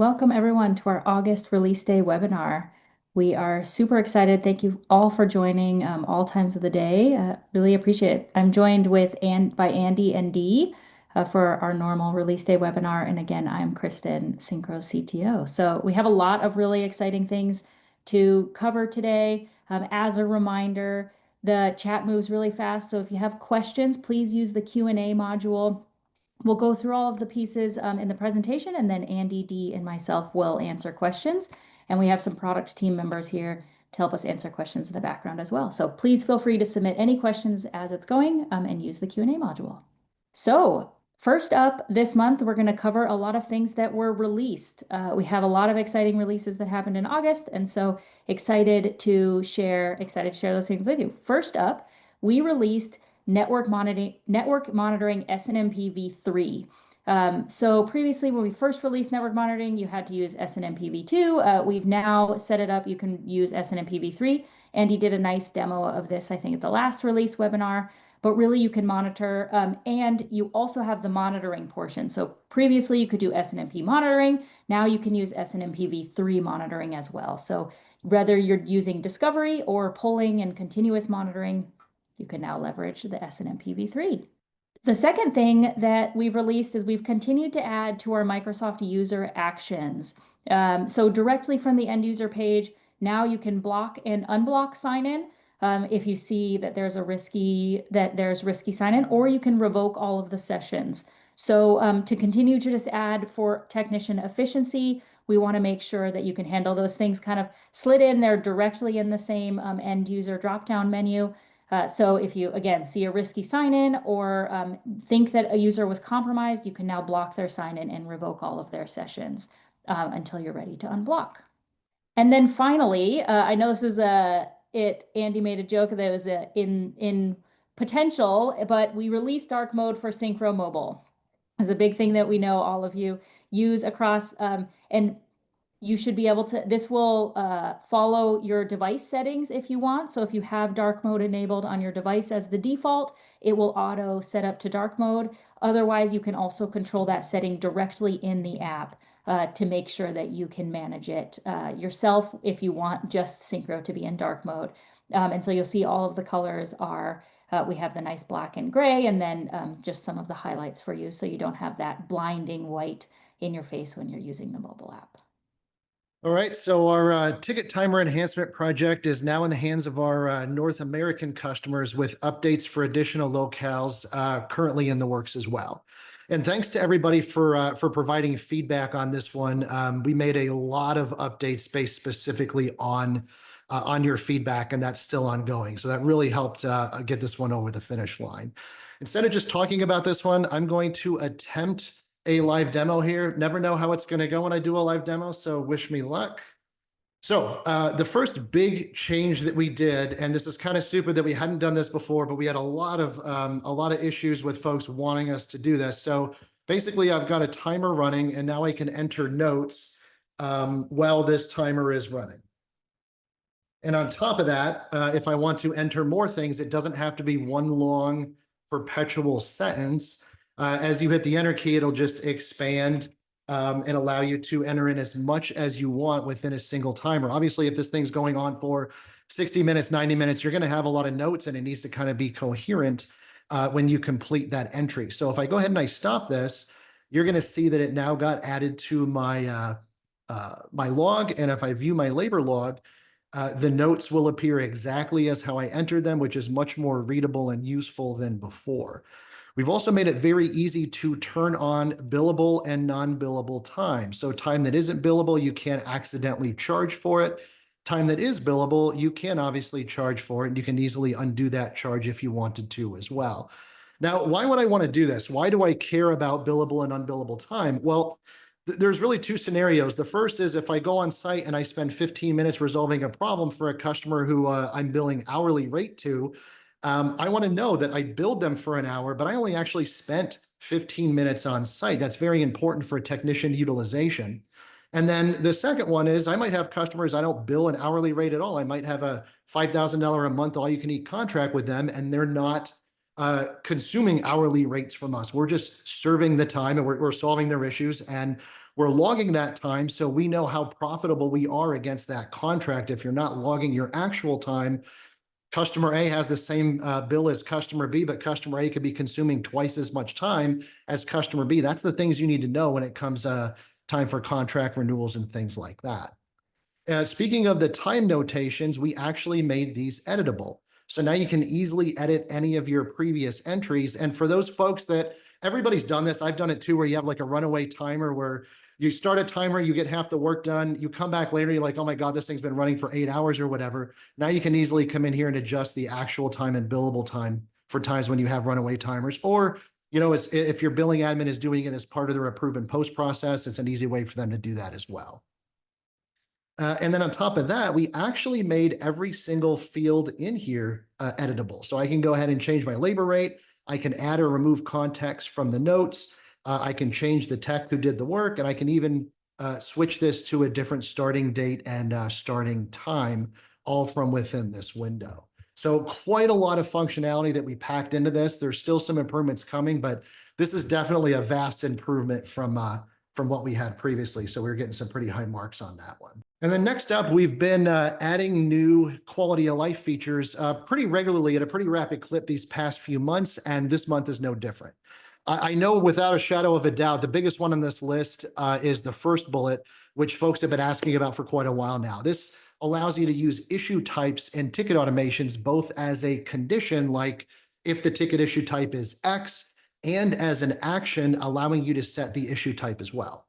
Welcome everyone to our August release day webinar. We are super excited. Thank you all for joining all times of the day. Really appreciate it. I'm joined by Andy and Dee for our normal release day webinar. And again, I'm Kristen, Syncro CTO. So we have a lot of really exciting things to cover today. As a reminder, the chat moves really fast. So if you have questions, please use the Q&A module. We'll go through all of the pieces in the presentation, and then Andy, Dee, and myself will answer questions. And we have some product team members here to help us answer questions in the background as well. So please feel free to submit any questions as it's going and use the Q&A module. So first up this month, we're going to cover a lot of things that were released. We have a lot of exciting releases that happened in August, and so excited to share those things with you. First up, we released network monitoring SNMPv3. So previously, when we first released network monitoring, you had to use SNMPv2. We've now set it up. You can use SNMPv3. Andy did a nice demo of this, I think, at the last release webinar. But really, you can monitor, and you also have the monitoring portion. So previously, you could do SNMP monitoring. Now you can use SNMPv3 monitoring as well. So whether you're using discovery or polling and continuous monitoring, you can now leverage the SNMPv3. The second thing that we've released is we've continued to add to our Microsoft user actions. So directly from the end user page, now you can block and unblock sign-in if you see that there's risky sign-in, or you can revoke all of the sessions. So to continue to just add for technician efficiency, we want to make sure that you can handle those things kind of slid in there directly in the same end user drop-down menu. So if you, again, see a risky sign-in or think that a user was compromised, you can now block their sign-in and revoke all of their sessions until you're ready to unblock. And then finally, I know this is Andy made a joke that it was in potential, but we released dark mode for Syncro Mobile. It's a big thing that we know all of you use across, and you should be able to, this will follow your device settings if you want. So if you have dark mode enabled on your device as the default, it will auto set up to dark mode. Otherwise, you can also control that setting directly in the app to make sure that you can manage it yourself if you want just Syncro to be in dark mode. And so you'll see all of the colors are, we have the nice black and gray, and then just some of the highlights for you so you don't have that blinding white in your face when you're using the mobile app. All right, so our ticket timer enhancement project is now in the hands of our North American customers with updates for additional locales currently in the works as well. And thanks to everybody for providing feedback on this one. We made a lot of updates based specifically on your feedback, and that's still ongoing. So that really helped get this one over the finish line. Instead of just talking about this one, I'm going to attempt a live demo here. Never know how it's going to go when I do a live demo, so wish me luck. So the first big change that we did, and this is kind of stupid that we hadn't done this before, but we had a lot of issues with folks wanting us to do this. So basically, I've got a timer running, and now I can enter notes while this timer is running. And on top of that, if I want to enter more things, it doesn't have to be one long perpetual sentence. As you hit the enter key, it'll just expand and allow you to enter in as much as you want within a single timer. Obviously, if this thing's going on for 60 minutes, 90 minutes, you're going to have a lot of notes, and it needs to kind of be coherent when you complete that entry. So if I go ahead and I stop this, you're going to see that it now got added to my my log. And if I view my labor log, the notes will appear exactly as how I entered them, which is much more readable and useful than before. We've also made it very easy to turn on billable and non-billable time. So time that isn't billable, you can't accidentally charge for it. Time that is billable, you can obviously charge for it, and you can easily undo that charge if you wanted to as well. Now, why would I want to do this? Why do I care about billable and unbillable time? Well, there's really two scenarios. The first is if I go on site and I spend 15 minutes resolving a problem for a customer who I'm billing hourly rate to, I want to know that I billed them for an hour, but I only actually spent 15 minutes on site. That's very important for technician utilization. And then the second one is I might have customers I don't bill an hourly rate at all. I might have a $5,000 a month all-you-can-eat contract with them, and they're not consuming hourly rates from us. We're just serving the time, and we're solving their issues, and We're logging that time so we know how profitable we are against that contract. If you're not logging your actual time, customer A has the same bill as customer B, but customer A could be consuming twice as much time as customer B. That's the things you need to know when it comes time for contract renewals and things like that. Speaking of the time notations, we actually made these editable. So now you can easily edit any of your previous entries. And for those folks that everybody's done this, I've done it too, where you have like a runaway timer where you start a timer, you get half the work done, you come back later, you're like, oh my God, this thing's been running for 8 hours or whatever. Now you can easily come in here and adjust the actual time and billable time for times when you have runaway timers. Or, if your billing admin is doing it as part of their approve and post process, it's an easy way for them to do that as well. And then on top of that, we actually made every single field in here editable. So I can go ahead and change my labor rate. I can add or remove context from the notes. I can change the tech who did the work, and I can even switch this to a different starting date and starting time, all from within this window. So quite a lot of functionality that we packed into this. There's still some improvements coming, but this is definitely a vast improvement from what we had previously. So we're getting some pretty high marks on that one. And then next up, we've been adding new quality of life features pretty regularly at a pretty rapid clip these past few months, and this month is no different. I know without a shadow of a doubt, the biggest one on this list is the first bullet, which folks have been asking about for quite a while now. This allows you to use issue types and ticket automations both as a condition, like if the ticket issue type is X, and as an action, allowing you to set the issue type as well.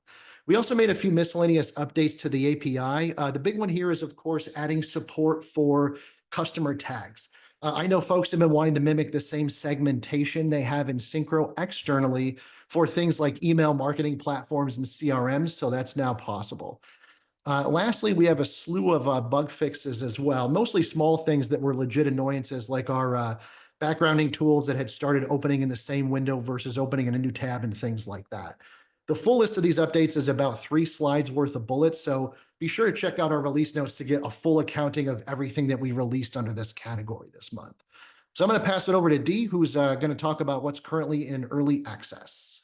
We also made a few miscellaneous updates to the API. The big one here is, of course, adding support for customer tags. I know folks have been wanting to mimic the same segmentation they have in Syncro externally for things like email marketing platforms and CRMs, so that's now possible. Lastly, we have a slew of bug fixes as well, mostly small things that were legit annoyances, like our backgrounding tools that had started opening in the same window versus opening in a new tab and things like that. The full list of these updates is about 3 slides worth of bullets, so be sure to check out our release notes to get a full accounting of everything that we released under this category this month. So I'm going to pass it over to Dee, who's going to talk about what's currently in early access.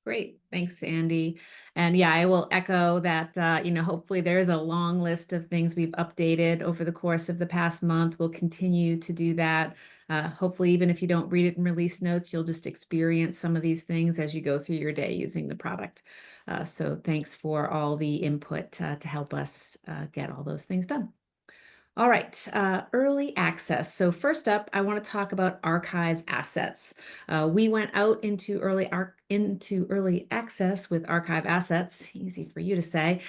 Great. Thanks, Andy. And yeah, I will echo that, hopefully there's a long list of things we've updated over the course of the past month. We'll continue to do that. Hopefully, even if you don't read it in release notes, you'll just experience some of these things as you go through your day using the product. So thanks for all the input to help us get all those things done. All right, early access. So first up, I want to talk about archive assets. We went out into early access with archive assets, easy for you to say,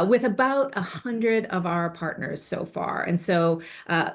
with about 100 of our partners so far. And so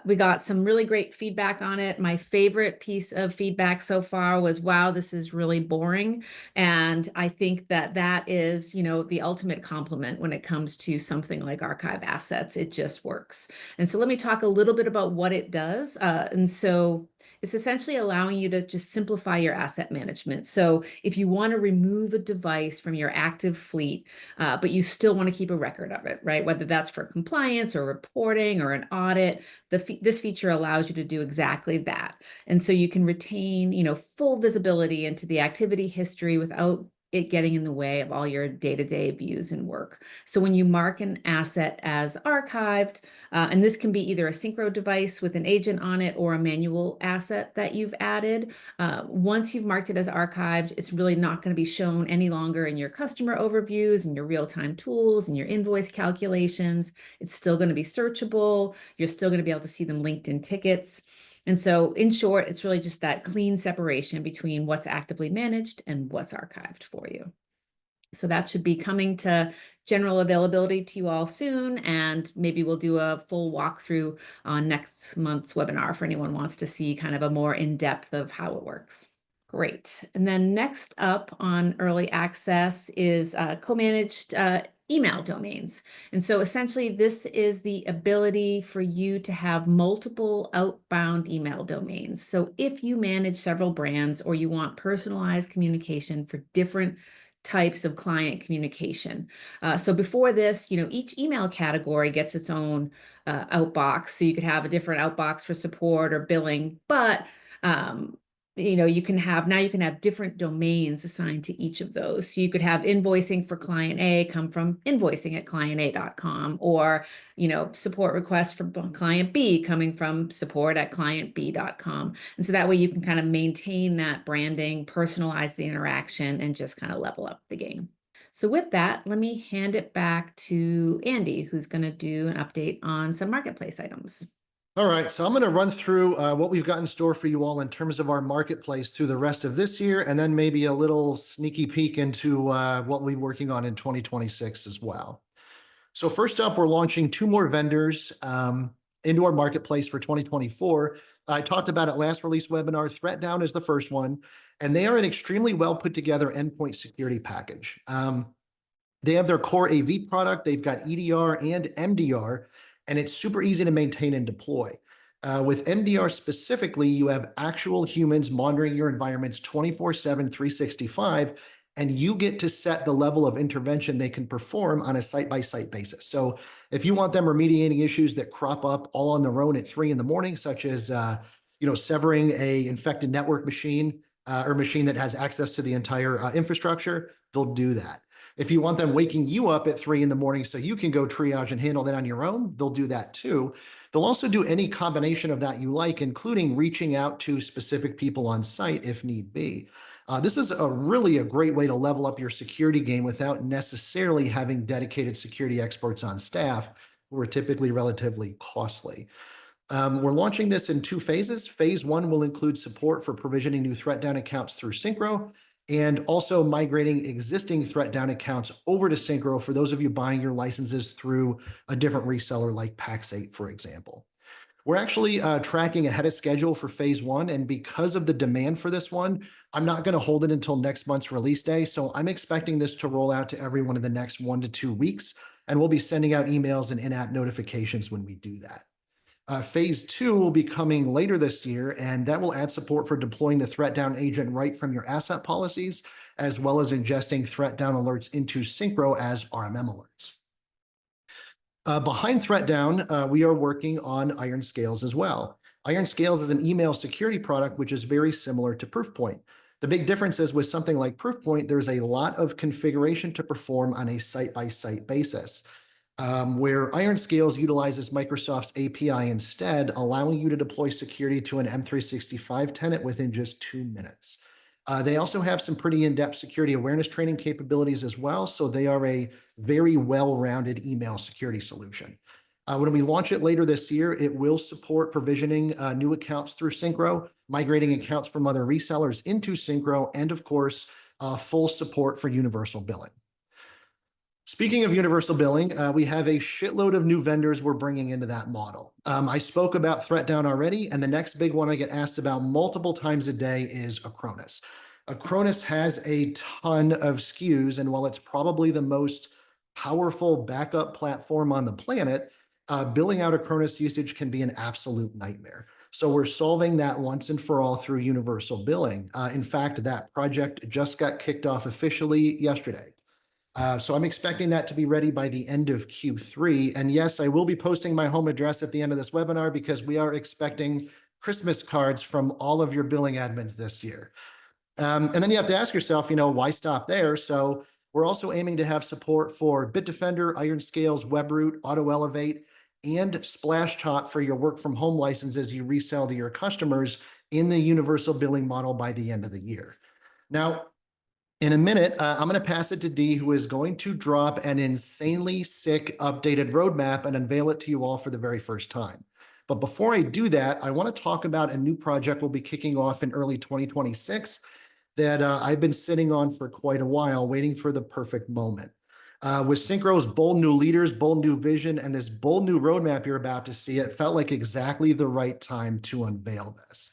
we got some really great feedback on it. My favorite piece of feedback so far was, wow, this is really boring. And I think that that is, the ultimate compliment when it comes to something like archive assets. It just works. And so let me talk a little bit about what it does. And so it's essentially allowing you to just simplify your asset management. So if you want to remove a device from your active fleet, but you still want to keep a record of it, right? Whether that's for compliance or reporting or an audit, this feature allows you to do exactly that. And so you can retain, full visibility into the activity history without it getting in the way of all your day-to-day views and work. So when you mark an asset as archived, and this can be either a Syncro device with an agent on it or a manual asset that you've added, once you've marked it as archived, it's really not going to be shown any longer in your customer overviews and your real-time tools and your invoice calculations. It's still going to be searchable. You're still going to be able to see them linked in tickets. And so in short, it's really just that clean separation between what's actively managed and what's archived for you. So that should be coming to general availability to you all soon. And maybe we'll do a full walkthrough on next month's webinar for anyone who wants to see kind of a more in-depth of how it works. Great. And then next up on early access is co-managed email domains. And so essentially this is the ability for you to have multiple outbound email domains. So if you manage several brands or you want personalized communication for different types of client communication. So before this, each email category gets its own outbox. So you could have a different outbox for support or billing, but you can have different domains assigned to each of those. So you could have invoicing for client A come from invoicing@clienta.com, or, support requests from client B coming from support@clientb.com. And so that way you can kind of maintain that branding, personalize the interaction, and just kind of level up the game. So with that, let me hand it back to Andy, who's going to do an update on some marketplace items. All right, so I'm going to run through what we've got in store for you all in terms of our marketplace through the rest of this year, and then maybe a little sneaky peek into what we're working on in 2026 as well. So first up, we're launching 2 more vendors into our marketplace for 2024. I talked about it last release webinar. ThreatDown is the first one, and they are an extremely well put together endpoint security package. They have their core AV product, they've got EDR and MDR, and it's super easy to maintain and deploy. With MDR specifically, you have actual humans monitoring your environments 24/7, 365, and you get to set the level of intervention they can perform on a site-by-site basis. So if you want them remediating issues that crop up all on their own at 3 in the morning, such as severing a infected network machine or machine that has access to the entire infrastructure, they'll do that. If you want them waking you up at 3 in the morning so you can go triage and handle that on your own, they'll do that too. They'll also do any combination of that you like, including reaching out to specific people on site if need be. This is really a great way to level up your security game without necessarily having dedicated security experts on staff, who are typically relatively costly. We're launching this in 2 phases. Phase 1 will include support for provisioning new ThreatDown accounts through Syncro, and also migrating existing ThreatDown accounts over to Syncro for those of you buying your licenses through a different reseller like Pax8, for example. We're actually tracking ahead of schedule for phase 1, and because of the demand for this one, I'm not going to hold it until next month's release day, so I'm expecting this to roll out to everyone in the next 1 to 2 weeks, and we'll be sending out emails and in-app notifications when we do that. Phase 2 will be coming later this year, and that will add support for deploying the ThreatDown agent right from your asset policies, as well as ingesting ThreatDown alerts into Syncro as RMM alerts. Behind ThreatDown, we are working on Iron Scales as well. Iron Scales is an email security product, which is very similar to Proofpoint. The big difference is with something like Proofpoint, there's a lot of configuration to perform on a site-by-site basis. Where Iron Scales utilizes Microsoft's API instead, allowing you to deploy security to an M365 tenant within just 2 minutes. They also have some pretty in-depth security awareness training capabilities as well, so they are a very well-rounded email security solution. When we launch it later this year, it will support provisioning new accounts through Syncro, migrating accounts from other resellers into Syncro, and of course, full support for universal billing. Speaking of universal billing, we have a shitload of new vendors we're bringing into that model. I spoke about ThreatDown already, and the next big one I get asked about multiple times a day is Acronis. Acronis has a ton of SKUs, and while it's probably the most powerful backup platform on the planet, billing out Acronis usage can be an absolute nightmare. So we're solving that once and for all through universal billing. In fact, that project just got kicked off officially yesterday. So I'm expecting that to be ready by the end of Q3. And yes, I will be posting my home address at the end of this webinar because we are expecting Christmas cards from all of your billing admins this year. And then you have to ask yourself, why stop there? So we're also aiming to have support for Bitdefender, Iron Scales, WebRoot, AutoElevate, and Splashtop for your work from home licenses you resell to your customers in the universal billing model by the end of the year. Now, in a minute, I'm going to pass it to Dee, who is going to drop an insanely sick updated roadmap and unveil it to you all for the very first time. But before I do that, I want to talk about a new project we'll be kicking off in early 2026 that I've been sitting on for quite a while, waiting for the perfect moment. With Syncro's bold new leaders, bold new vision, and this bold new roadmap you're about to see, it felt like exactly the right time to unveil this.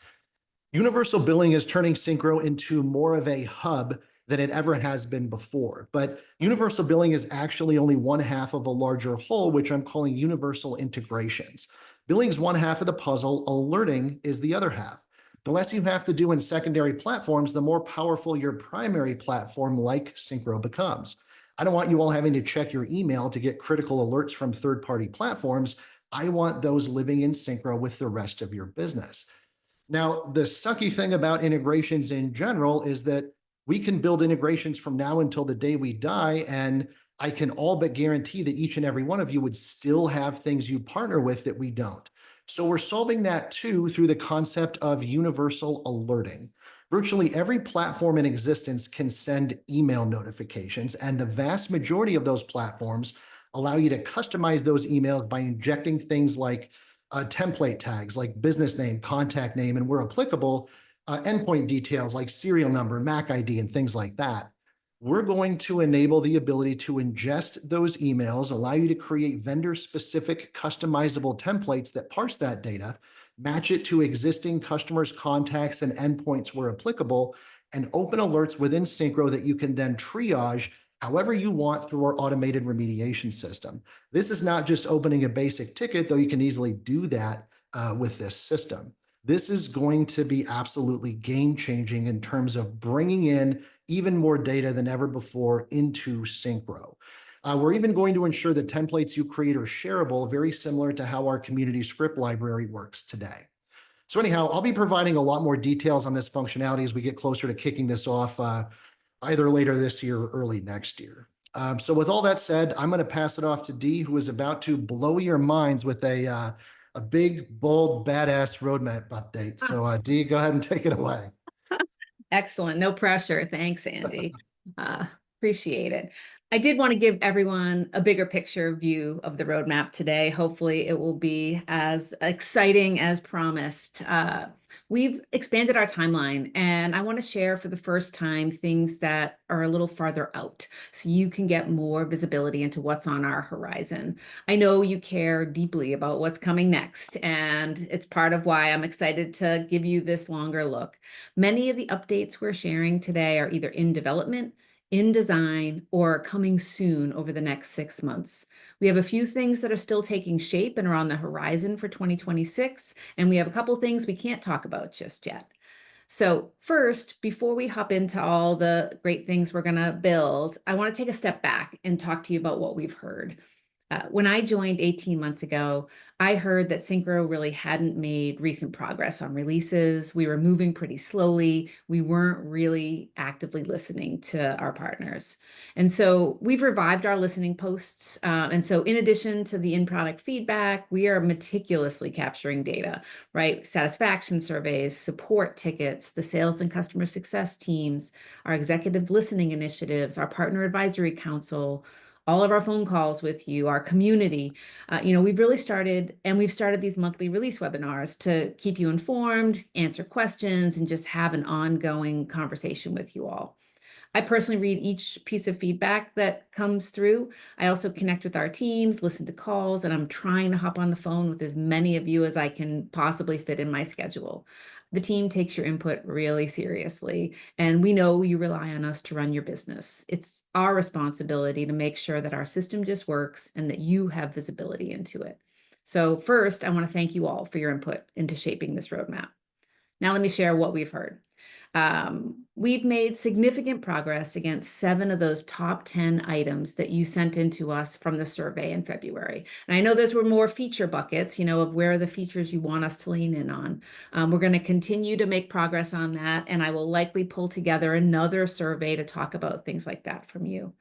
Universal billing is turning Syncro into more of a hub than it ever has been before. But universal billing is actually only one half of a larger whole, which I'm calling universal integrations. Billing is one half of the puzzle, alerting is the other half. The less you have to do in secondary platforms, the more powerful your primary platform like Syncro becomes. I don't want you all having to check your email to get critical alerts from third-party platforms. I want those living in Syncro with the rest of your business. Now, the sucky thing about integrations in general is that we can build integrations from now until the day we die, and I can all but guarantee that each and every one of you would still have things you partner with that we don't. So we're solving that too through the concept of universal alerting. Virtually every platform in existence can send email notifications, and the vast majority of those platforms allow you to customize those emails by injecting things like template tags like business name, contact name, and where applicable, endpoint details like serial number, MAC ID, and things like that. We're going to enable the ability to ingest those emails, allow you to create vendor-specific customizable templates that parse that data, match it to existing customers' contacts and endpoints where applicable, and open alerts within Syncro that you can then triage however you want through our automated remediation system. This is not just opening a basic ticket, though you can easily do that with this system. This is going to be absolutely game-changing in terms of bringing in even more data than ever before into Syncro. We're even going to ensure that templates you create are shareable, very similar to how our community script library works today. So anyhow, I'll be providing a lot more details on this functionality as we get closer to kicking this off either later this year or early next year. So with all that said, I'm going to pass it off to Dee, who is about to blow your minds with a big, bold, badass roadmap update. So Dee, go ahead and take it away. Excellent. No pressure. Thanks, Andy. Appreciate it. I did want to give everyone a bigger picture view of the roadmap today. Hopefully it will be as exciting as promised. We've expanded our timeline, and I want to share for the first time things that are a little farther out so you can get more visibility into what's on our horizon. I know you care deeply about what's coming next, and it's part of why I'm excited to give you this longer look. Many of the updates we're sharing today are either in development, in design, or coming soon over the next 6 months. We have a few things that are still taking shape and are on the horizon for 2026, and we have a couple things we can't talk about just yet. So first, before we hop into all the great things we're going to build, I want to take a step back and talk to you about what we've heard. When I joined 18 months ago, I heard that Syncro really hadn't made recent progress on releases. We were moving pretty slowly. We weren't really actively listening to our partners. And so we've revived our listening posts. And so in addition to the in-product feedback, we are meticulously capturing data, right? Satisfaction surveys, support tickets, the sales and customer success teams, our executive listening initiatives, our partner advisory council, all of our phone calls with you, our community. We've really started, and we've started these monthly release webinars to keep you informed, answer questions, and just have an ongoing conversation with you all. I personally read each piece of feedback that comes through. I also connect with our teams, listen to calls, and I'm trying to hop on the phone with as many of you as I can possibly fit in my schedule. The team takes your input really seriously, and we know you rely on us to run your business. It's our responsibility to make sure that our system just works and that you have visibility into it. So first, I want to thank you all for your input into shaping this roadmap. Now let me share what we've heard. We've made significant progress against 7 of those top 10 items that you sent in to us from the survey in February. And I know those were more feature buckets, of where are the features you want us to lean in on. We're going to continue to make progress on that, and I will likely pull together another survey to talk about things like that from you.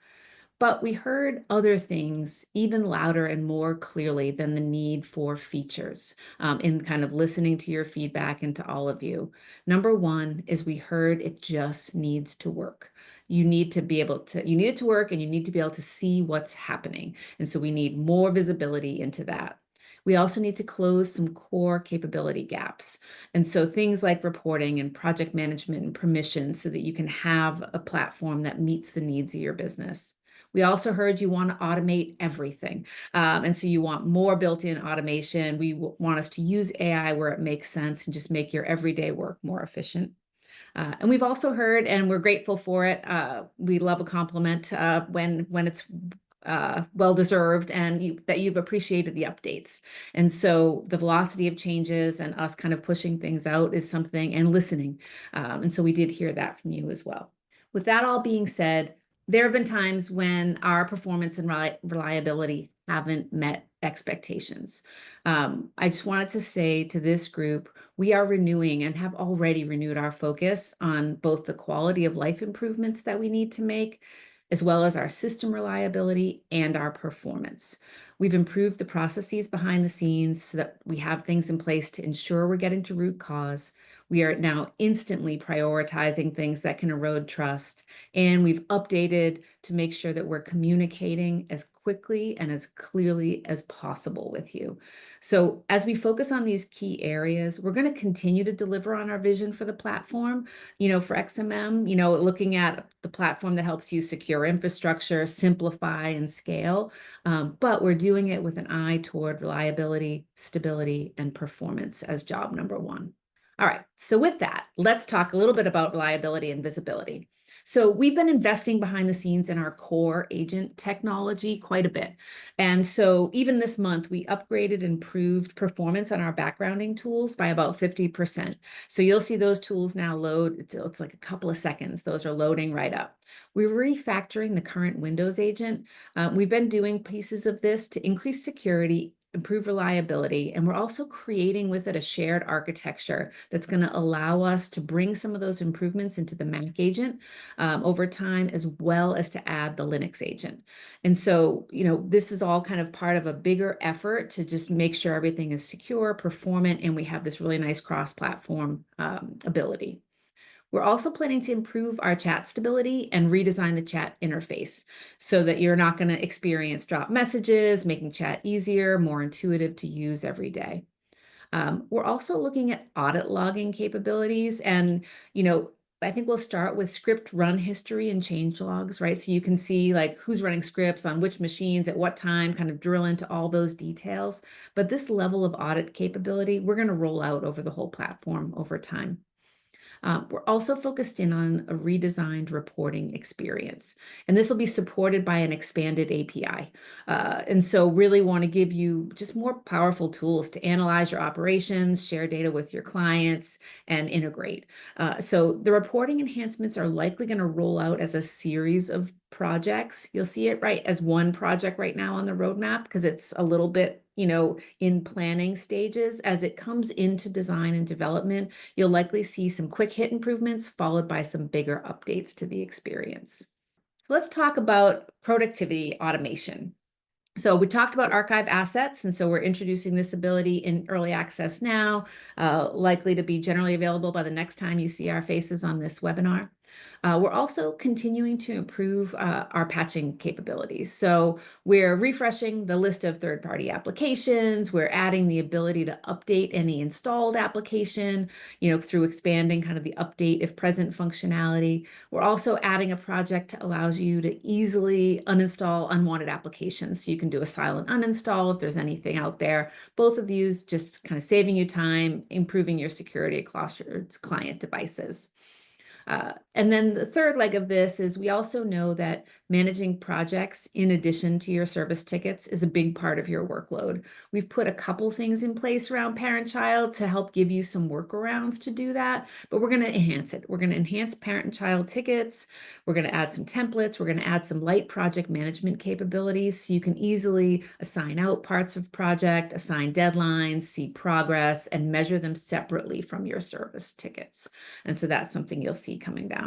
But we heard other things even louder and more clearly than the need for features in kind of listening to your feedback and to all of you. Number one is we heard it just needs to work. You need it to work, and you need to be able to see what's happening. And so we need more visibility into that. We also need to close some core capability gaps. And so things like reporting and project management and permissions so that you can have a platform that meets the needs of your business. We also heard you want to automate everything. And so you want more built-in automation. We want us to use AI where it makes sense and just make your everyday work more efficient. And we've also heard, and we're grateful for it, we love a compliment when it's well-deserved, and that you've appreciated the updates. And so the velocity of changes and us kind of pushing things out is something, and listening. And so we did hear that from you as well. With that all being said, there have been times when our performance and reliability haven't met expectations. I just wanted to say to this group, we are renewing and have already renewed our focus on both the quality of life improvements that we need to make, as well as our system reliability and our performance. We've improved the processes behind the scenes so that we have things in place to ensure we're getting to root cause. We are now instantly prioritizing things that can erode trust, and we've updated to make sure that we're communicating as quickly and as clearly as possible with you. So as we focus on these key areas, we're going to continue to deliver on our vision for the platform, for XMM, looking at the platform that helps you secure infrastructure, simplify, and scale. But we're doing it with an eye toward reliability, stability, and performance as job number one. All right, so with that, let's talk a little bit about reliability and visibility. So we've been investing behind the scenes in our core agent technology quite a bit. And so even this month, we upgraded and improved performance on our backgrounding tools by about 50%. So you'll see those tools now load. It's like a couple of seconds. Those are loading right up. We're refactoring the current Windows agent. We've been doing pieces of this to increase security, improve reliability, and we're also creating with it a shared architecture that's going to allow us to bring some of those improvements into the Mac agent over time, as well as to add the Linux agent. And so, this is all kind of part of a bigger effort to just make sure everything is secure, performant, and we have this really nice cross-platform ability. We're also planning to improve our chat stability and redesign the chat interface so that you're not going to experience drop messages, making chat easier, more intuitive to use every day. We're also looking at audit logging capabilities, and I think we'll start with script run history and change logs, right? So you can see like who's running scripts on which machines at what time, kind of drill into all those details. But this level of audit capability, we're going to roll out over the whole platform over time. We're also focused in on a redesigned reporting experience, and this will be supported by an expanded API. And so really want to give you just more powerful tools to analyze your operations, share data with your clients, and integrate. So the reporting enhancements are likely going to roll out as a series of projects. You'll see it right as one project right now on the roadmap because it's a little bit in planning stages. As it comes into design and development, you'll likely see some quick hit improvements followed by some bigger updates to the experience. So let's talk about productivity automation. So we talked about archive assets, and so we're introducing this ability in early access now, likely to be generally available by the next time you see our faces on this webinar. We're also continuing to improve our patching capabilities. So we're refreshing the list of third-party applications. We're adding the ability to update any installed application, through expanding kind of the update if present functionality. We're also adding a project that allows you to easily uninstall unwanted applications. So you can do a silent uninstall if there's anything out there. Both of these just kind of saving you time, improving your security across your client devices. And then the third leg of this is we also know that managing projects in addition to your service tickets is a big part of your workload. We've put a couple things in place around parent-child to help give you some workarounds to do that, but we're going to enhance it. We're going to enhance parent and child tickets. We're going to add some templates. We're going to add some light project management capabilities so you can easily assign out parts of project, assign deadlines, see progress, and measure them separately from your service tickets. And so that's something you'll see coming down.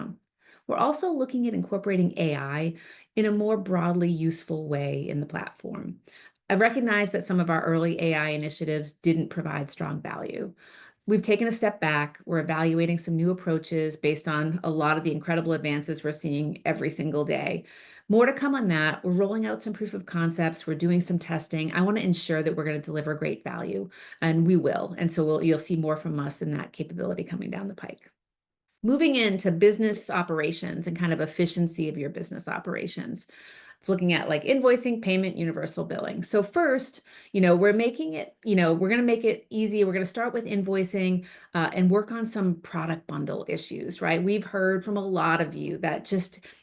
We're also looking at incorporating AI in a more broadly useful way in the platform. I recognize that some of our early AI initiatives didn't provide strong value. We've taken a step back. We're evaluating some new approaches based on a lot of the incredible advances we're seeing every single day. More to come on that. We're rolling out some proof of concepts. We're doing some testing. I want to ensure that we're going to deliver great value, and we will. And so you'll see more from us in that capability coming down the pike. Moving into business operations and kind of efficiency of your business operations. Looking at like invoicing, payment, universal billing. So first, we're making it, we're going to make it easy. We're going to start with invoicing and work on some product bundle issues, right? We've heard from a lot of you that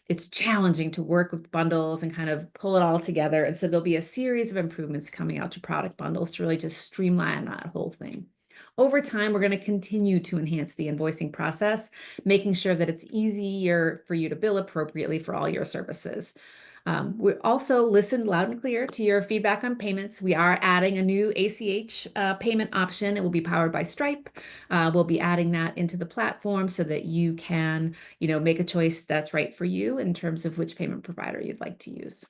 it's challenging to work with bundles and kind of pull it all together. And so there'll be a series of improvements coming out to product bundles to really just streamline that whole thing. Over time, we're going to continue to enhance the invoicing process, making sure that it's easier for you to bill appropriately for all your services. We also listened loud and clear to your feedback on payments. We are adding a new ACH payment option. It will be powered by Stripe. We'll be adding that into the platform so that you can, make a choice that's right for you in terms of which payment provider you'd like to use.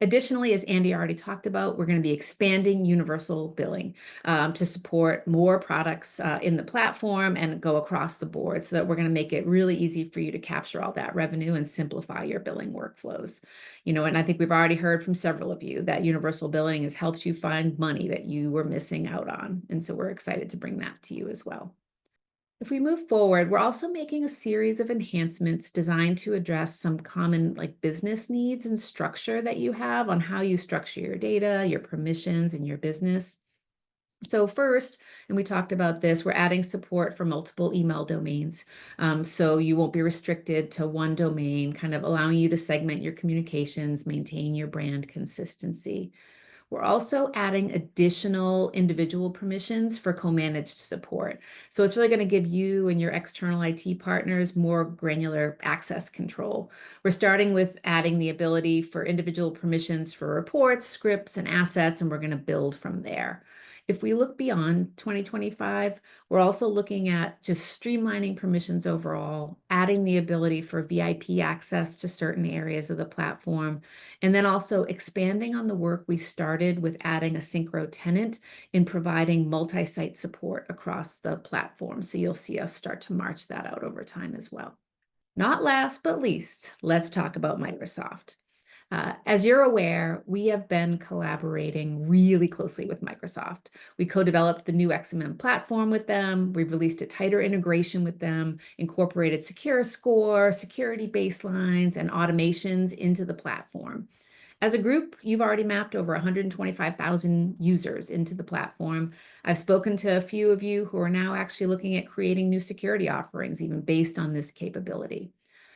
Additionally, as Andy already talked about, we're going to be expanding universal billing to support more products in the platform and go across the board, so that we're going to make it really easy for you to capture all that revenue and simplify your billing workflows. And I think we've already heard from several of you that universal billing has helped you find money that you were missing out on. And so we're excited to bring that to you as well. If we move forward, we're also making a series of enhancements designed to address some common business needs and structure that you have on how you structure your data, your permissions, and your business. So first, and we talked about this, we're adding support for multiple email domains. So you won't be restricted to one domain, kind of allowing you to segment your communications, maintain your brand consistency. We're also adding additional individual permissions for co-managed support. So it's really going to give you and your external IT partners more granular access control. We're starting with adding the ability for individual permissions for reports, scripts, and assets, and we're going to build from there. If we look beyond 2025, we're also looking at just streamlining permissions overall, adding the ability for VIP access to certain areas of the platform, and then also expanding on the work we started with adding a Syncro tenant in providing multi-site support across the platform. So you'll see us start to march that out over time as well. Not last but least, let's talk about Microsoft. As you're aware, we have been collaborating really closely with Microsoft. We co-developed the new XMM platform with them. We've released a tighter integration with them, incorporated Secure Score, security baselines, and automations into the platform. As a group, you've already mapped over 125,000 users into the platform. I've spoken to a few of you who are now actually looking at creating new security offerings, even based on this capability.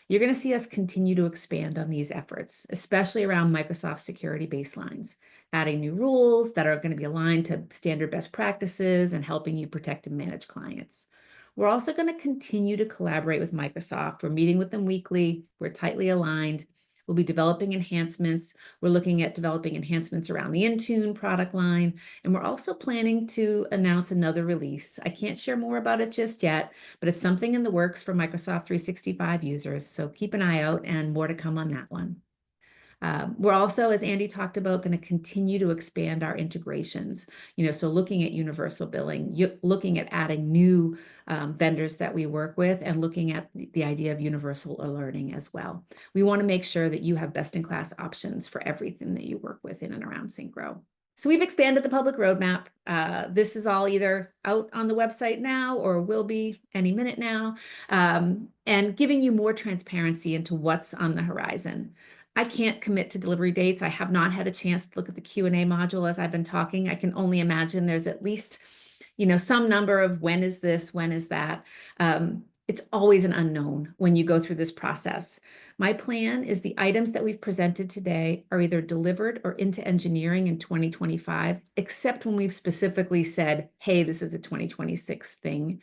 You're going to see us continue to expand on these efforts, especially around Microsoft security baselines, adding new rules that are going to be aligned to standard best practices and helping you protect and manage clients. We're also going to continue to collaborate with Microsoft. We're meeting with them weekly. We're tightly aligned. We'll be developing enhancements. We're looking at developing enhancements around the Intune product line, and we're also planning to announce another release. I can't share more about it just yet, but it's something in the works for Microsoft 365 users, so keep an eye out and more to come on that one. We're also, as Andy talked about, going to continue to expand our integrations. So looking at universal billing, looking at adding new vendors that we work with, and looking at the idea of universal alerting as well. We want to make sure that you have best-in-class options for everything that you work with in and around Syncro. So we've expanded the public roadmap. This is all either out on the website now or will be any minute now, and giving you more transparency into what's on the horizon. I can't commit to delivery dates. I have not had a chance to look at the Q&A module as I've been talking. I can only imagine there's at least, some number of when is this, when is that. It's always an unknown when you go through this process. My plan is the items that we've presented today are either delivered or into engineering in 2025, except when we've specifically said, hey, this is a 2026 thing.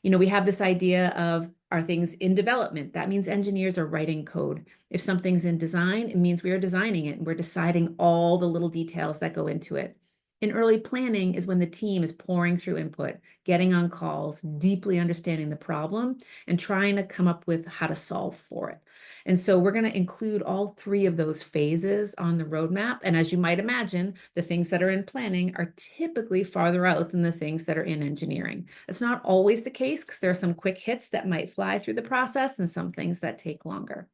We have this idea of, are things in development? That means engineers are writing code. If something's in design, it means we are designing it and we're deciding all the little details that go into it. In early planning is when the team is pouring through input, getting on calls, deeply understanding the problem, and trying to come up with how to solve for it. And so we're going to include all three of those phases on the roadmap. And as you might imagine, the things that are in planning are typically farther out than the things that are in engineering. That's not always the case, because there are some quick hits that might fly through the process and some things that take longer.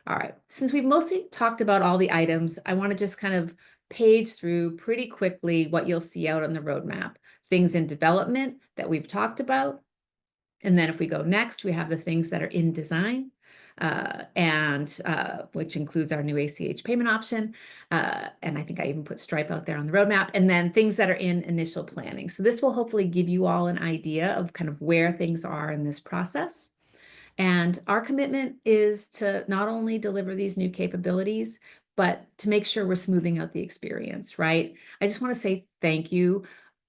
All right, since we've mostly talked about all the items, I want to just kind of page through pretty quickly what you'll see out on the roadmap. Things in development that we've talked about. And then if we go next, we have the things that are in design, which includes our new ACH payment option. And I think I even put Stripe out there on the roadmap. And then things that are in initial planning. So this will hopefully give you all an idea of kind of where things are in this process. And our commitment is to not only deliver these new capabilities, but to make sure we're smoothing out the experience, right? I just want to say thank you.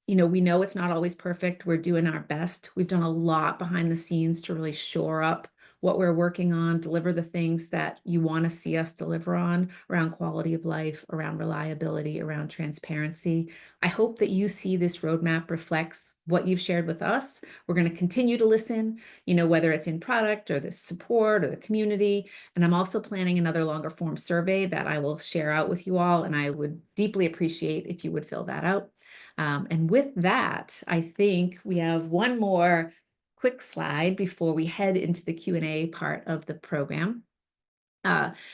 We know it's not always perfect. We're doing our best. We've done a lot behind the scenes to really shore up what we're working on, deliver the things that you want to see us deliver on around quality of life, around reliability, around transparency. I hope that you see this roadmap reflects what you've shared with us. We're going to continue to listen, whether it's in product or the support or the community. And I'm also planning another longer form survey that I will share out with you all. And I would deeply appreciate if you would fill that out. And with that, I think we have one more quick slide before we head into the Q&A part of the program.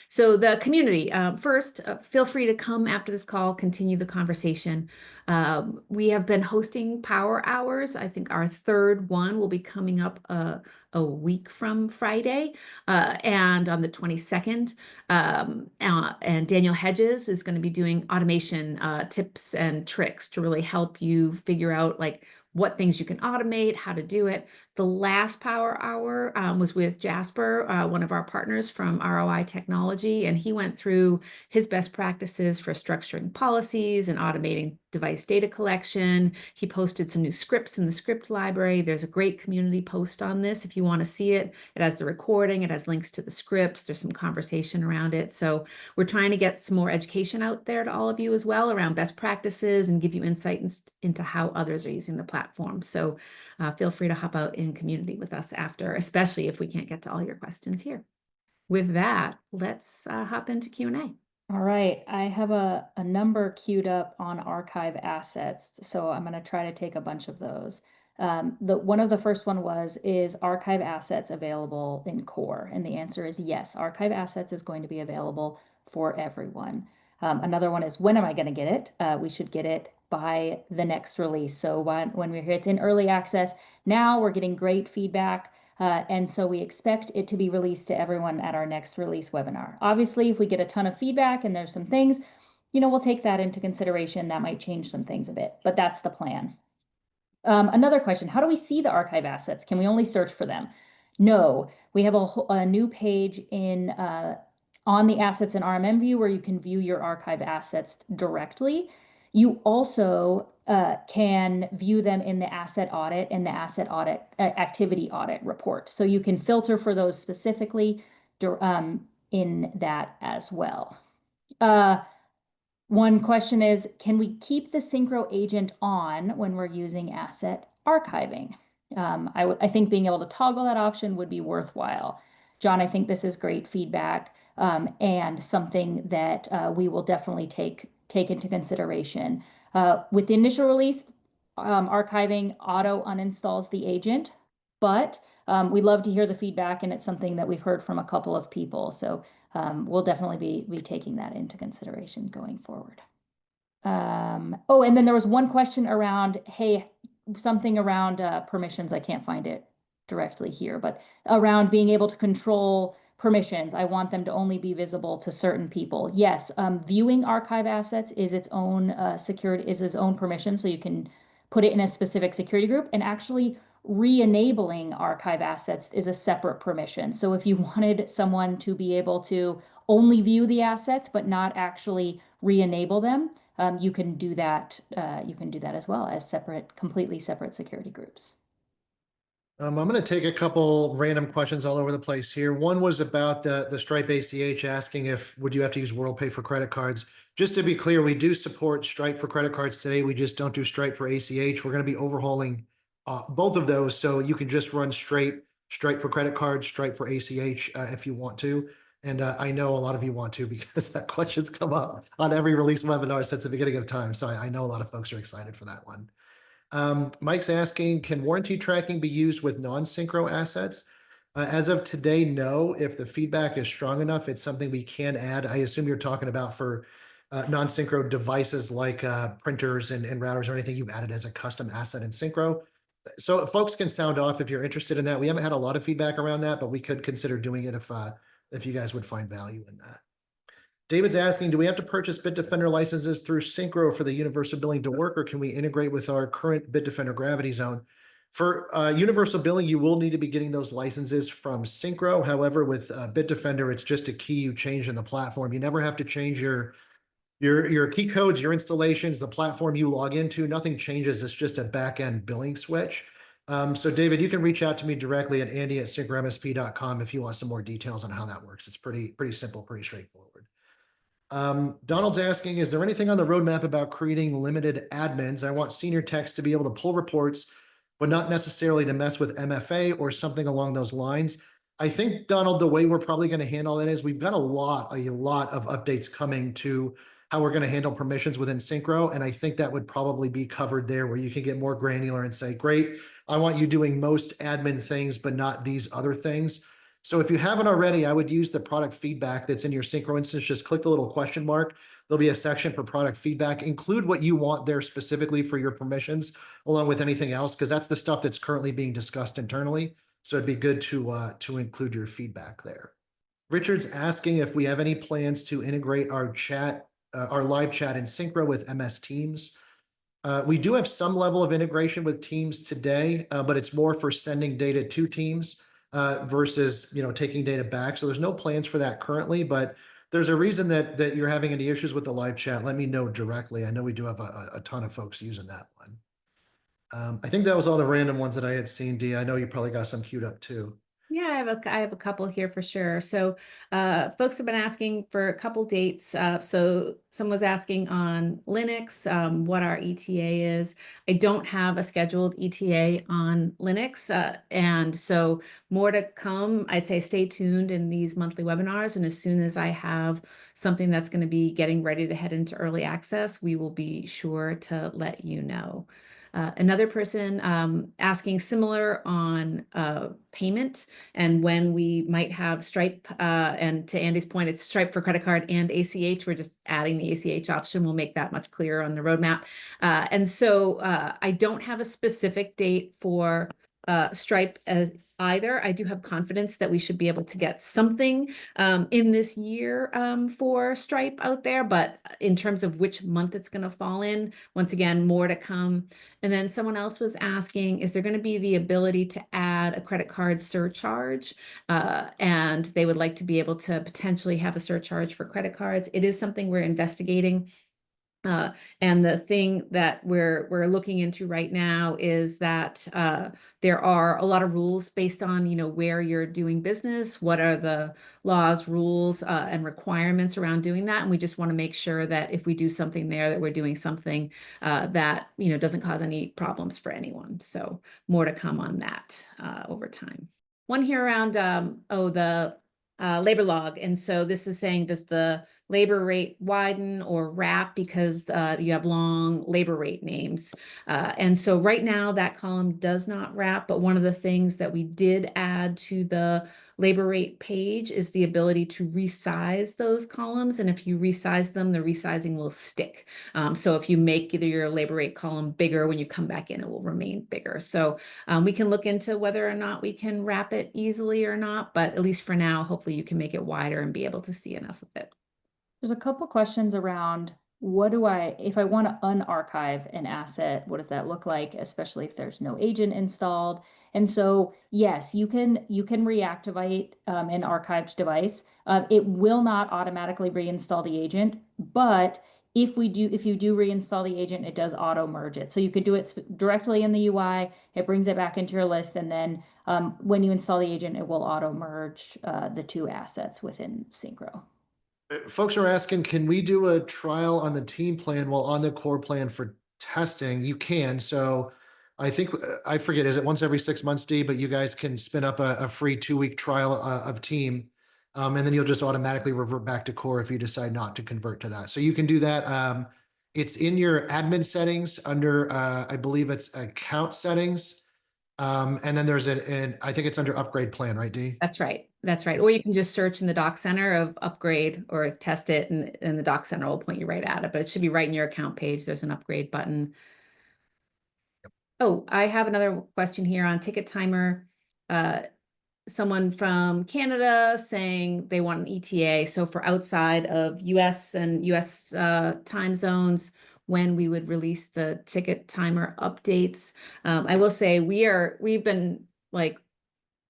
So the community, first, feel free to come after this call, continue the conversation. We have been hosting power hours. I think our third one will be coming up a week from Friday, and on the 22nd. And Daniel Hedges is going to be doing automation tips and tricks to really help you figure out what things you can automate, how to do it. The last power hour was with Jasper, one of our partners from ROI Technology, and he went through his best practices for structuring policies and automating device data collection. He posted some new scripts in the script library. There's a great community post on this if you want to see it. It has the recording, it has links to the scripts, there's some conversation around it. So we're trying to get some more education out there to all of you as well around best practices and give you insight into how others are using the platform. So feel free to hop out in community with us after, especially if we can't get to all your questions here. With that, let's hop into Q&A. All right, I have a number queued up on archive assets, so I'm going to try to take a bunch of those. One of the first one is archive assets available in core? And the answer is yes, archive assets is going to be available for everyone. Another one is, when am I going to get it? We should get it by the next release. So when we're here, it's in early access. Now we're getting great feedback. And so we expect it to be released to everyone at our next release webinar. Obviously, if we get a ton of feedback and there's some things, we'll take that into consideration. That might change some things a bit, but that's the plan. Another question, how do we see the archive assets? Can we only search for them? No, we have a new page on the assets in RMM view where you can view your archive assets directly. You also can view them in the asset audit and the asset audit activity audit report. So you can filter for those specifically in that as well. One question is, can we keep the Syncro agent on when we're using asset archiving? I think being able to toggle that option would be worthwhile. John, I think this is great feedback and something that we will definitely take into consideration. With the initial release, archiving auto uninstalls the agent, but we love to hear the feedback, and it's something that we've heard from a couple of people. So we'll definitely be taking that into consideration going forward. Oh, and then there was one question around, something around permissions. I can't find it directly here, but around being able to control permissions. I want them to only be visible to certain people. Yes, viewing archive assets is its own its own permission, so you can put it in a specific security group, and actually re-enabling archive assets is a separate permission. So if you wanted someone to be able to only view the assets but not actually re-enable them, you can do that. You can do that as well as completely separate security groups. I'm going to take a couple random questions all over the place here. One was about the Stripe ACH, asking would you have to use WorldPay for credit cards? Just to be clear, we do support Stripe for credit cards today. We just don't do Stripe for ACH. We're going to be overhauling both of those, so you can just run Stripe for credit cards, Stripe for ACH if you want to. And I know a lot of you want to, because that question's come up on every release webinar since the beginning of time. So I know a lot of folks are excited for that one. Mike's asking, can warranty tracking be used with non-Syncro assets? As of today, no. If the feedback is strong enough, it's something we can add. I assume you're talking about for non-Syncro devices like printers and routers or anything you've added as a custom asset in Syncro. So folks can sound off if you're interested in that. We haven't had a lot of feedback around that, but we could consider doing it if you guys would find value in that. David's asking, do we have to purchase Bitdefender licenses through Syncro for the universal billing to work, or can we integrate with our current Bitdefender Gravity Zone? For universal billing, you will need to be getting those licenses from Syncro. However, with Bitdefender, it's just a key you change in the platform. You never have to change your key codes, your installations, the platform you log into. Nothing changes. It's just a back-end billing switch. So David, you can reach out to me directly at andy@syncromsp.com if you want some more details on how that works. It's pretty simple, pretty straightforward. Donald's asking, is there anything on the roadmap about creating limited admins? I want senior techs to be able to pull reports, but not necessarily to mess with MFA or something along those lines. I think, Donald, the way we're probably going to handle that is we've got a lot of updates coming to how we're going to handle permissions within Syncro. And I think that would probably be covered there where you can get more granular and say, great, I want you doing most admin things, but not these other things. So if you haven't already, I would use the product feedback that's in your Syncro instance. Just click the little question mark. There'll be a section for product feedback. Include what you want there specifically for your permissions, along with anything else, because that's the stuff that's currently being discussed internally. So it'd be good to include your feedback there. Richard's asking if we have any plans to integrate our chat, our live chat in Syncro with MS Teams. We do have some level of integration with Teams today, but it's more for sending data to Teams versus taking data back. So there's no plans for that currently, but there's a reason that you're having any issues with the live chat. Let me know directly. I know we do have a ton of folks using that one. I think that was all the random ones that I had seen, Dee. I know you probably got some queued up too. Yeah, I have a couple here for sure. So folks have been asking for a couple dates. So someone was asking on Linux what our ETA is. I don't have a scheduled ETA on Linux. And so more to come. I'd say stay tuned in these monthly webinars. And as soon as I have something that's going to be getting ready to head into early access, we will be sure to let you know. Another person asking similar on payment and when we might have Stripe. And to Andy's point, it's Stripe for credit card and ACH. We're just adding the ACH option. We'll make that much clearer on the roadmap. And so I don't have a specific date for Stripe as either. I do have confidence that we should be able to get something in this year for Stripe out there, but in terms of which month it's going to fall in, once again, more to come. And then someone else was asking, is there going to be the ability to add a credit card surcharge? And they would like to be able to potentially have a surcharge for credit cards. It is something we're investigating. And the thing that we're looking into right now is that there are a lot of rules based on where you're doing business, what are the laws, rules, and requirements around doing that, and we just want to make sure that if we do something there, that we're doing something that doesn't cause any problems for anyone. So more to come on that over time. One here around the labor log, and so this is saying, does the labor rate widen or wrap because you have long labor rate names? And so right now that column does not wrap, but one of the things that we did add to the labor rate page is the ability to resize those columns. And if you resize them, the resizing will stick. So if you make either your labor rate column bigger, when you come back in, it will remain bigger. So we can look into whether or not we can wrap it easily or not, but at least for now, hopefully you can make it wider and be able to see enough of it. There's a couple questions around if I want to unarchive an asset, what does that look like, especially if there's no agent installed? And so, yes, you can reactivate an archived device. It will not automatically reinstall the agent, but if you do reinstall the agent, it does auto merge it. So you could do it directly in the UI. It brings it back into your list, and then when you install the agent, it will auto merge the two assets within Syncro. Folks are asking, can we do a trial on the team plan while on the core plan for testing? You can. So I think, I forget, is it once every 6 months, Dee? But you guys can spin up a free 2-week trial of team. And then you'll just automatically revert back to core if you decide not to convert to that. So you can do that. It's in your admin settings under, I believe it's account settings. And then there's I think it's under upgrade plan, right, Dee? That's right. That's right. Or you can just search in the doc center of upgrade or test it, and the doc center will point you right at it, but it should be right in your account page. There's an upgrade button. Oh, I have another question here on ticket timer. Someone from Canada saying they want an ETA. So for outside of US and US time zones, when we would release the ticket timer updates. I will say we've been like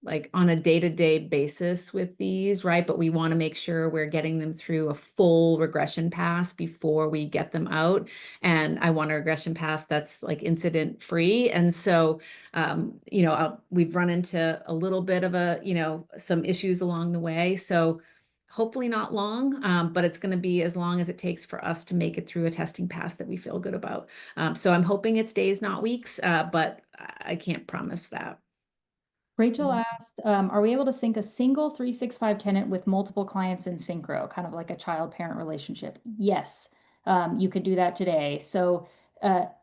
like on a day-to-day basis with these, right? But we want to make sure we're getting them through a full regression pass before we get them out. And I want a regression pass that's like incident free. And so, we've run into a little bit of some issues along the way. So hopefully not long, but it's going to be as long as it takes for us to make it through a testing pass that we feel good about. So I'm hoping it's days, not weeks, but I can't promise that. Rachel asked, are we able to sync a single 365 tenant with multiple clients in Syncro, kind of like a child-parent relationship? Yes, you could do that today. So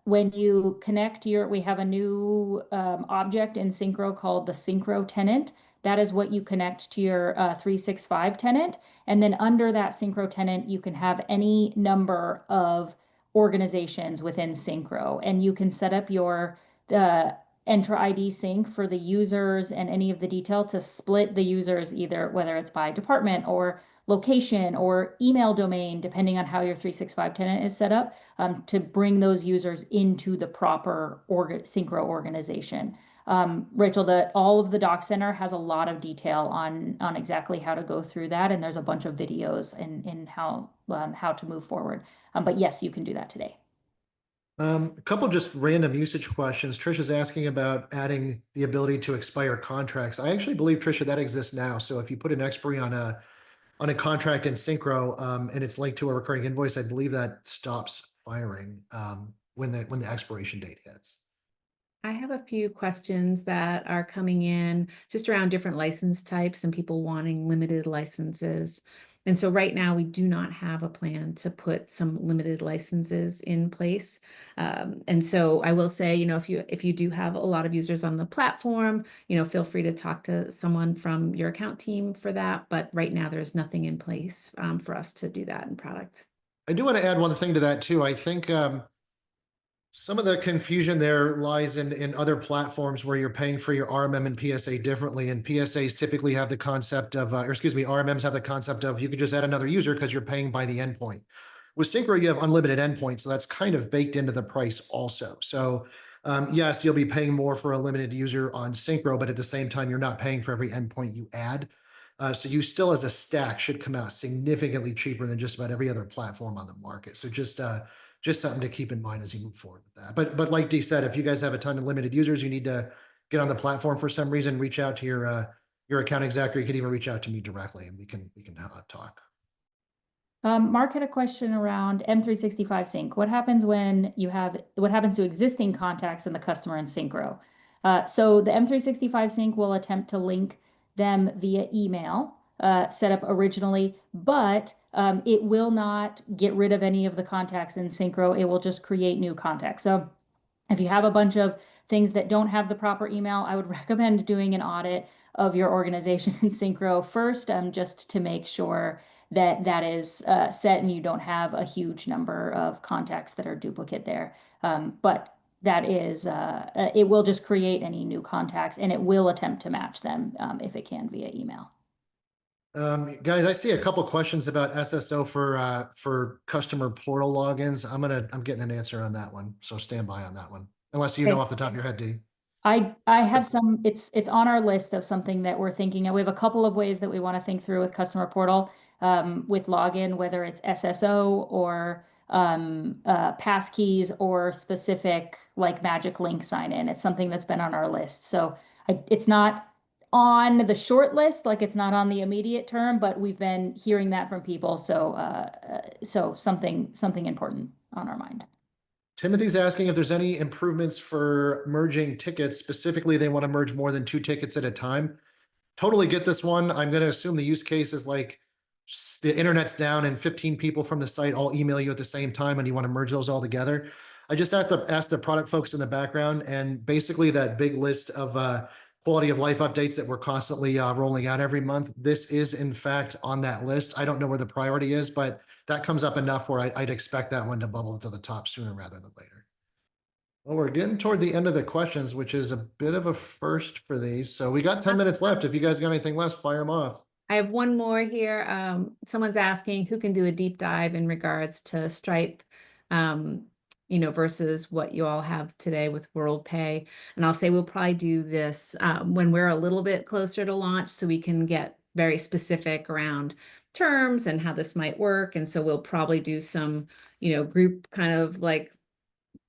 when you connect we have a new object in Syncro called the Syncro tenant. That is what you connect to your 365 tenant. And then under that Syncro tenant, you can have any number of organizations within Syncro, and you can set up your Entra ID sync for the users and any of the detail to split the users, either whether it's by department or location or email domain, depending on how your 365 tenant is set up, to bring those users into the proper Syncro organization. Rachel, all of the Doc Center has a lot of detail on exactly how to go through that, and there's a bunch of videos in how to move forward. But yes, you can do that today. A couple just random usage questions. Trisha's asking about adding the ability to expire contracts. I actually believe, Trisha, that exists now. So if you put an expiry on a contract in Syncro, and it's linked to a recurring invoice, I believe that stops firing when the expiration date hits. I have a few questions that are coming in just around different license types and people wanting limited licenses. And so right now we do not have a plan to put some limited licenses in place. And so I will say, if you do have a lot of users on the platform, feel free to talk to someone from your account team for that. But right now there's nothing in place for us to do that in product. I do want to add one thing to that too. I think some of the confusion there lies in other platforms where you're paying for your RMM and PSA differently. And PSAs typically have the concept of, RMMs have the concept of you could just add another user because you're paying by the endpoint. With Syncro, you have unlimited endpoints, so that's kind of baked into the price also. So yes, you'll be paying more for a limited user on Syncro, but at the same time, you're not paying for every endpoint you add. So you still, as a stack, should come out significantly cheaper than just about every other platform on the market. So just something to keep in mind as you move forward with that. But like Dee said, if you guys have a ton of limited users, you need to get on the platform for some reason, reach out to your account exec, or you can even reach out to me directly, and we can talk. Mark had a question around M365 Sync. What happens to existing contacts in the customer in Syncro? So the M365 Sync will attempt to link them via email, set up originally, but it will not get rid of any of the contacts in Syncro. It will just create new contacts. So if you have a bunch of things that don't have the proper email, I would recommend doing an audit of your organization in Syncro first, just to make sure that is set and you don't have a huge number of contacts that are duplicate there. But that is, it will just create any new contacts, and it will attempt to match them if it can via email. Guys, I see a couple questions about SSO for customer portal logins. I'm getting an answer on that one, so stand by on that one. Unless you know off the top of your head, Dee. I have some, it's on our list of something that we're thinking, and we have a couple of ways that we want to think through with customer portal, with login, whether it's SSO or passkeys or specific like magic link sign in. It's something that's been on our list. So it's not on the short list, like it's not on the immediate term, but we've been hearing that from people. So something important on our mind. Timothy's asking if there's any improvements for merging tickets. Specifically, they want to merge more than 2 tickets at a time. Totally get this one. I'm going to assume the use case is like the internet's down and 15 people from the site all email you at the same time and you want to merge those all together. I just have to ask the product folks in the background, and basically that big list of quality of life updates that we're constantly rolling out every month. This is in fact on that list. I don't know where the priority is, but that comes up enough where I'd expect that one to bubble to the top sooner rather than later. Well, we're getting toward the end of the questions, which is a bit of a first for these. So we got 10 minutes left. If you guys got anything left, fire them off. I have one more here. Someone's asking who can do a deep dive in regards to Stripe versus what you all have today with WorldPay. And I'll say we'll probably do this when we're a little bit closer to launch, so we can get very specific around terms and how this might work. And so we'll probably do some, group kind of like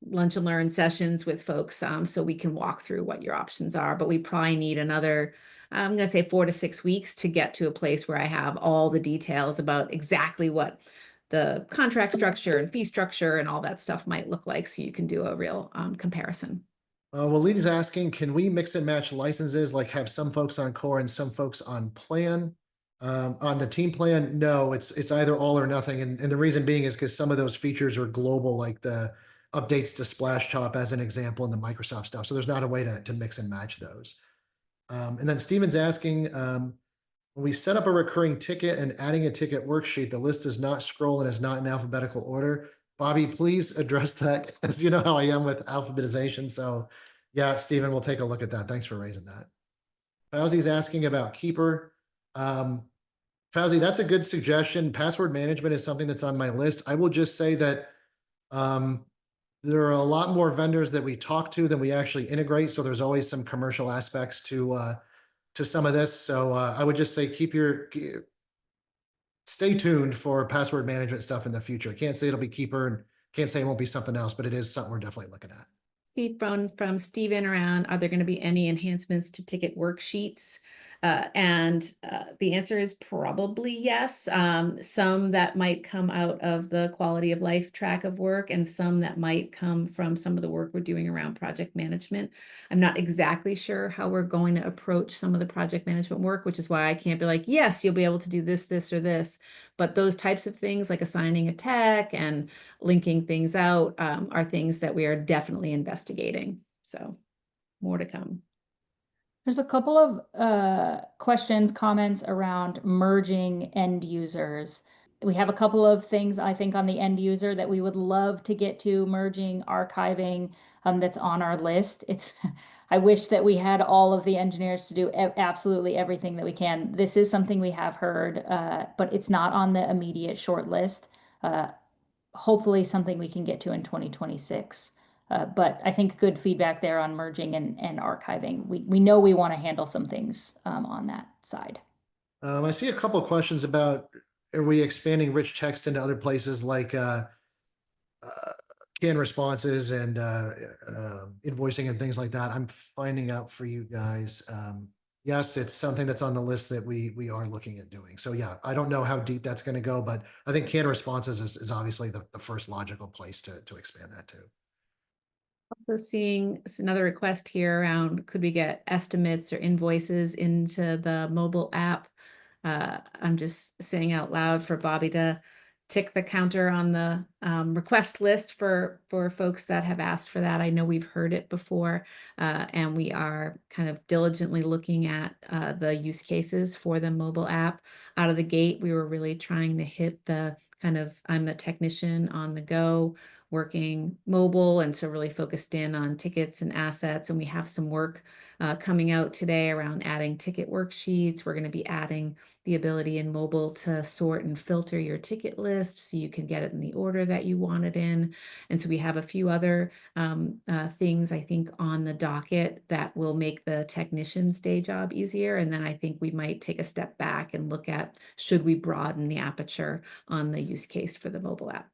lunch and learn sessions with folks, so we can walk through what your options are. But we probably need another, I'm going to say 4 to 6 weeks to get to a place where I have all the details about exactly what the contract structure and fee structure and all that stuff might look like, so you can do a real comparison. Well, Lee's asking, can we mix and match licenses, like have some folks on core and some folks on plan? On the team plan, no, it's either all or nothing. And the reason being is because some of those features are global, like the updates to Splash Top as an example in the Microsoft stuff. So there's not a way to mix and match those. And then Steven's asking, when we set up a recurring ticket and adding a ticket worksheet, the list does not scroll and is not in alphabetical order. Bobby, please address that, because you know how I am with alphabetization. So yeah, Steven, we'll take a look at that. Thanks for raising that. Fauzi's asking about Keeper. Fauzi, that's a good suggestion. Password management is something that's on my list. I will just say that there are a lot more vendors that we talk to than we actually integrate. So there's always some commercial aspects to some of this. So I would just say stay tuned for password management stuff in the future. Can't say it'll be Keeper, and can't say it won't be something else, but it is something we're definitely looking at. See from Steven around, are there going to be any enhancements to ticket worksheets? And the answer is probably yes. Some that might come out of the quality of life track of work, and some that might come from some of the work we're doing around project management. I'm not exactly sure how we're going to approach some of the project management work, which is why I can't be like, yes, you'll be able to do this, this, or this. But those types of things, like assigning a tech and linking things out, are things that we are definitely investigating. So more to come. There's a couple of questions, comments around merging end users. We have a couple of things, I think, on the end user that we would love to get to, merging, archiving, that's on our list. I wish that we had all of the engineers to do absolutely everything that we can. This is something we have heard, but it's not on the immediate short list. Hopefully something we can get to in 2026. But I think good feedback there on merging and archiving. We know we want to handle some things on that side. I see a couple of questions about, are we expanding rich text into other places like canned responses and invoicing and things like that? I'm finding out for you guys. Yes, it's something that's on the list that we are looking at doing. So yeah, I don't know how deep that's going to go, but I think canned responses is obviously the first logical place to expand that to. Also seeing another request here around, could we get estimates or invoices into the mobile app? I'm just saying out loud for Bobby to tick the counter on the request list for folks that have asked for that. I know we've heard it before, and we are kind of diligently looking at the use cases for the mobile app. Out of the gate, we were really trying to hit the kind of, I'm the technician on the go, working mobile, and so really focused in on tickets and assets. And we have some work coming out today around adding ticket worksheets. We're going to be adding the ability in mobile to sort and filter your ticket list so you can get it in the order that you want it in. And so we have a few other things, I think, on the docket that will make the technician's day job easier. And then I think we might take a step back and look at, should we broaden the aperture on the use case for the mobile app?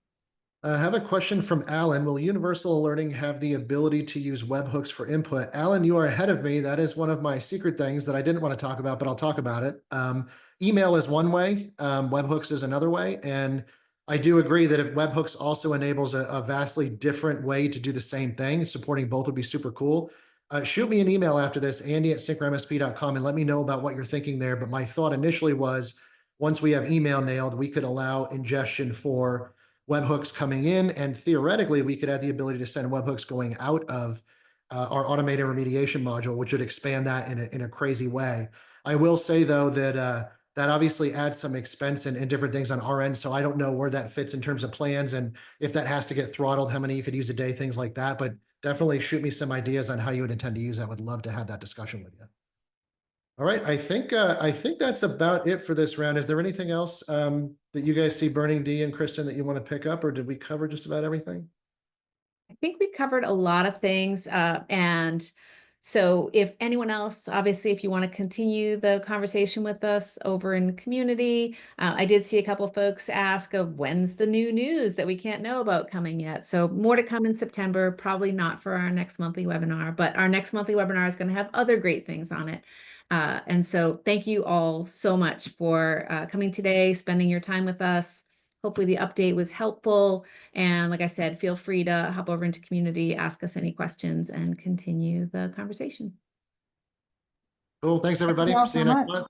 I have a question from Alan. Will Universal Alerting have the ability to use webhooks for input? Alan, you are ahead of me. That is one of my secret things that I didn't want to talk about, but I'll talk about it. Email is one way, webhooks is another way. And I do agree that if webhooks also enables a vastly different way to do the same thing, supporting both would be super cool. Shoot me an email after this, andy@syncromsp.com, and let me know about what you're thinking there. But my thought initially was, once we have email nailed, we could allow ingestion for webhooks coming in, and theoretically, we could add the ability to send webhooks going out of our automated remediation module, which would expand that in a crazy way. I will say though that that obviously adds some expense and different things on our end, so I don't know where that fits in terms of plans, and if that has to get throttled, how many you could use a day, things like that. But definitely shoot me some ideas on how you would intend to use that. Would love to have that discussion with you. All right, I think that's about it for this round. Is there anything else that you guys see burning, Dee and Kristen, that you want to pick up, or did we cover just about everything? I think we covered a lot of things. And so if anyone else, obviously, if you want to continue the conversation with us over in the community, I did see a couple folks ask of when's the new news that we can't know about coming yet. So more to come in September, probably not for our next monthly webinar, but our next monthly webinar is going to have other great things on it. And so thank you all so much for coming today, spending your time with us. Hopefully the update was helpful. And like I said, feel free to hop over into community, ask us any questions, and continue the conversation. Cool. Thanks, Thank you everybody. all See so you next much. month.